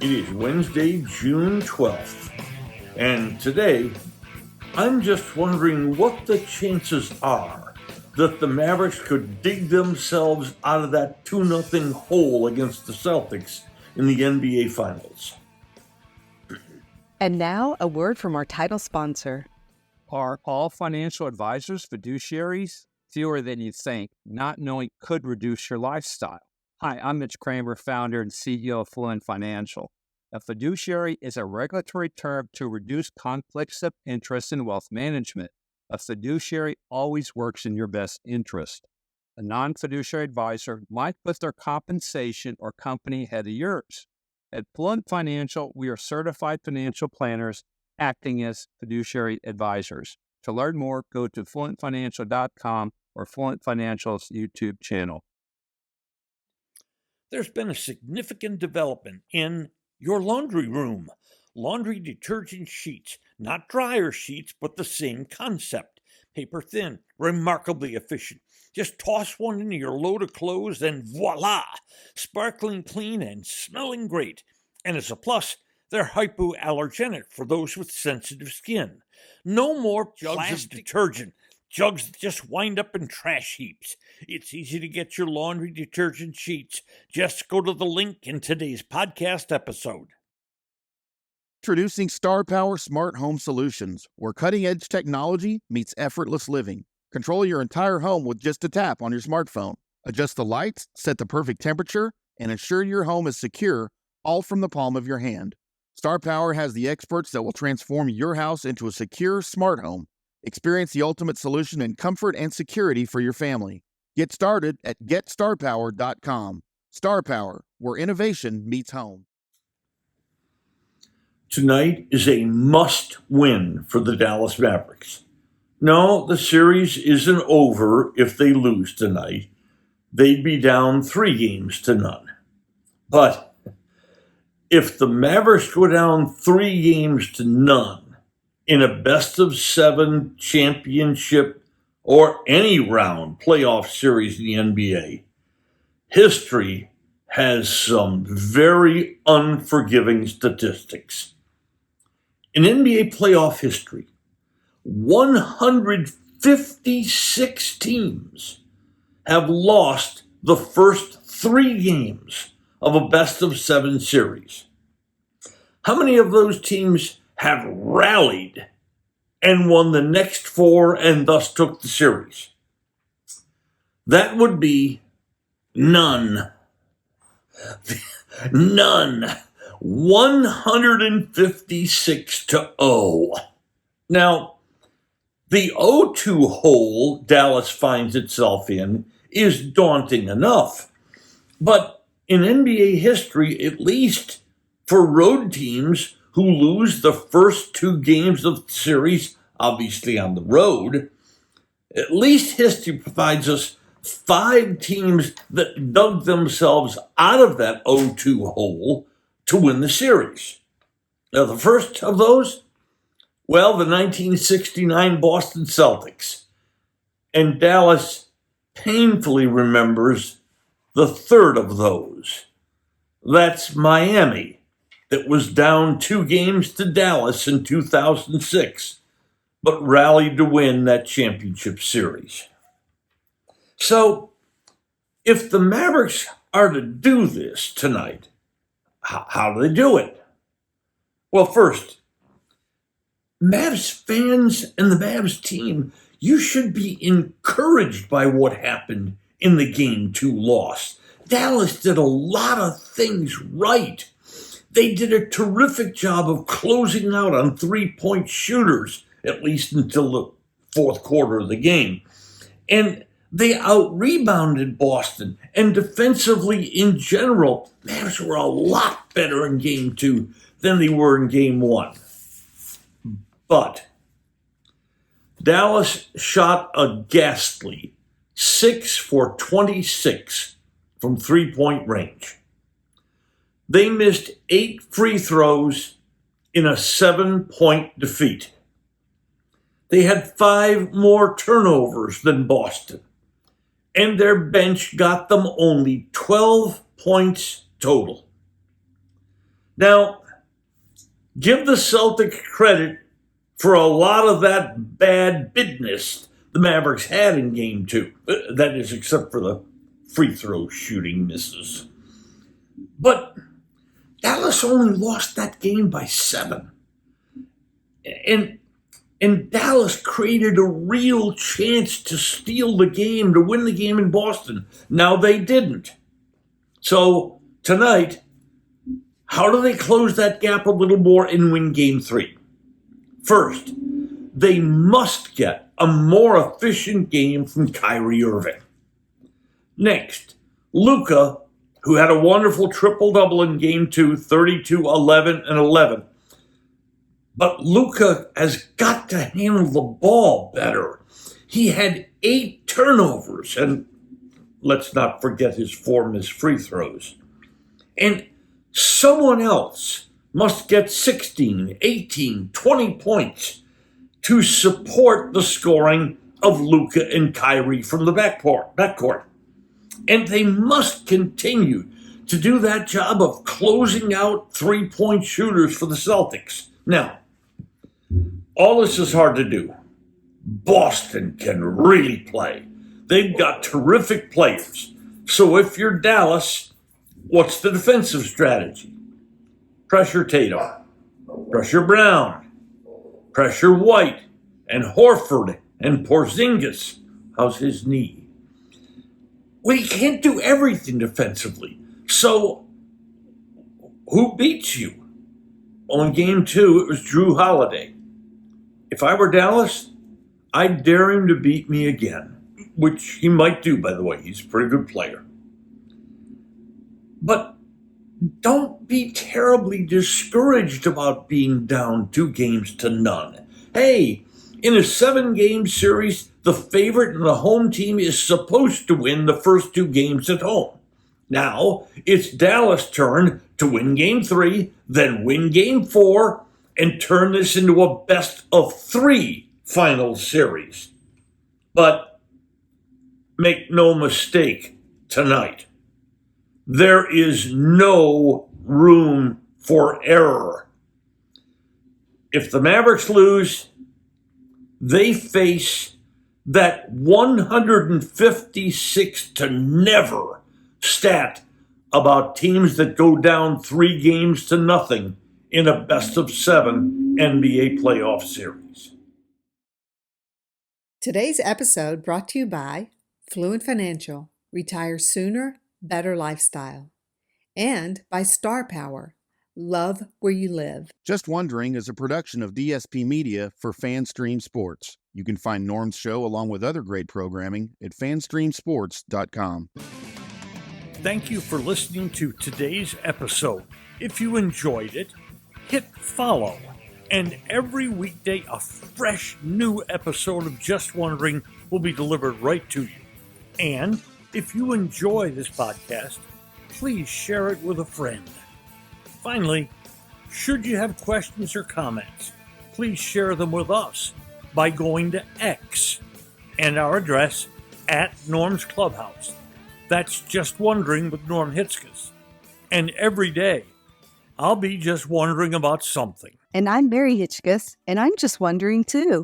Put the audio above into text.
It is Wednesday, June 12th, and today I'm just wondering what the chances are that the Mavericks could dig themselves out of that 2-0 hole against the Celtics in the NBA Finals. And now, a word from our title sponsor. Are all financial advisors fiduciaries? Fewer than you think. Not knowing could reduce your lifestyle. Hi, I'm Mitch Kramer, founder and CEO of Fluent Financial. A fiduciary is a regulatory term to reduce conflicts of interest in wealth management. A fiduciary always works in your best interest. A non-fiduciary advisor might put their compensation or company ahead of yours. At Fluent Financial, we are certified financial planners acting as fiduciary advisors. To learn more, go to fluentfinancial.com or Fluent Financial's YouTube channel. There's been a significant development in your laundry room. Laundry detergent sheets, not dryer sheets, but the same concept. Paper thin, remarkably efficient. Just toss one into your load of clothes and voila! Sparkling clean and smelling great. And as a plus, they're hypoallergenic for those with sensitive skin. No more plastic detergent. Jugs that just wind up in trash heaps. It's easy to get your laundry detergent sheets. Just go to the link in today's podcast episode. Introducing Star Power Smart Home Solutions, where cutting-edge technology meets effortless living. Control your entire home with just a tap on your smartphone. Adjust the lights, set the perfect temperature, and ensure your home is secure, all from the palm of your hand. Star Power has the experts that will transform your house into a secure, smart home. Experience the ultimate solution in comfort and security for your family. Get started at GetStarPower.com. Star Power, where innovation meets home. Tonight is a must-win for the Dallas Mavericks. No, the series isn't over if they lose tonight. They'd be down 3-0. But if the Mavericks go down 3-0 in a best-of-7 championship or any round playoff series in the NBA, history has some very unforgiving statistics. In NBA playoff history, 156 teams have lost the first 3 games of a best-of-7 series. How many of those teams have rallied and won the next 4 and thus took the series? That would be none. None. 156-0. Now, the 0-2 hole Dallas finds itself in is daunting enough. But in NBA history, at least for road teams who lose the first 2 games of the series, obviously on the road, at least history provides us 5 teams that dug themselves out of that 0-2 hole to win the series. Now, the first of those, well, the 1969 Boston Celtics. And Dallas painfully remembers the third of those. That's Miami, that was down 2 games to Dallas in 2006, but rallied to win that championship series. So, if the Mavericks are to do this tonight, how do they do it? Well, first, Mavs fans and the Mavs team, you should be encouraged by what happened in the Game 2 loss. Dallas did a lot of things right. They did a terrific job of closing out on 3-point shooters, at least until the fourth quarter of the game. And they out-rebounded Boston. And defensively, in general, Mavs were a lot better in Game 2 than they were in Game 1. But Dallas shot a ghastly 6 for 26 from 3-point range. They missed 8 free throws in a 7-point defeat. They had 5 more turnovers than Boston, and their bench got them only 12 points total. Now, give the Celtics credit for a lot of that bad business the Mavericks had in game two. That is, except for the free throw shooting misses. But Dallas only lost that game by 7. And Dallas created a real chance to steal the game, to win the game in Boston. Now they didn't. So tonight, how do they close that gap a little more and win game 3? First, they must get a more efficient game from Kyrie Irving. Next, Luka, who had a wonderful triple-double in game 2, 32, 11, and 11. But Luka has got to handle the ball better. He had 8 turnovers, and let's not forget his 4 missed free throws. And someone else must get 16, 18, 20 points to support the scoring of Luka and Kyrie from the backcourt. And they must continue to do that job of closing out 3-point shooters for the Celtics. Now, all this is hard to do. Boston can really play. They've got terrific players. So if you're Dallas, what's the defensive strategy? Pressure Tatum, pressure Brown, pressure White, and Horford and Porzingis. How's his knee? Well, you can't do everything defensively. So who beats you? Well, in game 2, it was Drew Holiday. If I were Dallas, I'd dare him to beat me again, which he might do, by the way. He's a pretty good player. But don't be terribly discouraged about being down 2-0. Hey, in a 7-game series, the favorite and the home team is supposed to win the first 2 games at home. Now, it's Dallas' turn to win game 3, then win game 4, and turn this into a best-of-3 final series. But make no mistake tonight, there is no room for error. If the Mavericks lose, they face that 156-0 stat about teams that go down 3-0 in a best-of-7 NBA playoff series. Today's episode brought to you by Fluent Financial, Retire Sooner, Better Lifestyle, and by Star Power, Love Where You Live. Just Wondering is a production of DSP Media for FanStream Sports. You can find Norm's show along with other great programming at fanstreamsports.com. Thank you for listening to today's episode. If you enjoyed it, hit follow. And every weekday, a fresh new episode of Just Wondering will be delivered right to you. And if you enjoy this podcast, please share it with a friend. Finally, should you have questions or comments, please share them with us by going to X and our address at Norm's Clubhouse. That's Just Wondering with Norm Hitzges. And every day, I'll be just wondering about something. And I'm Mary Hitchkus, and I'm just wondering too.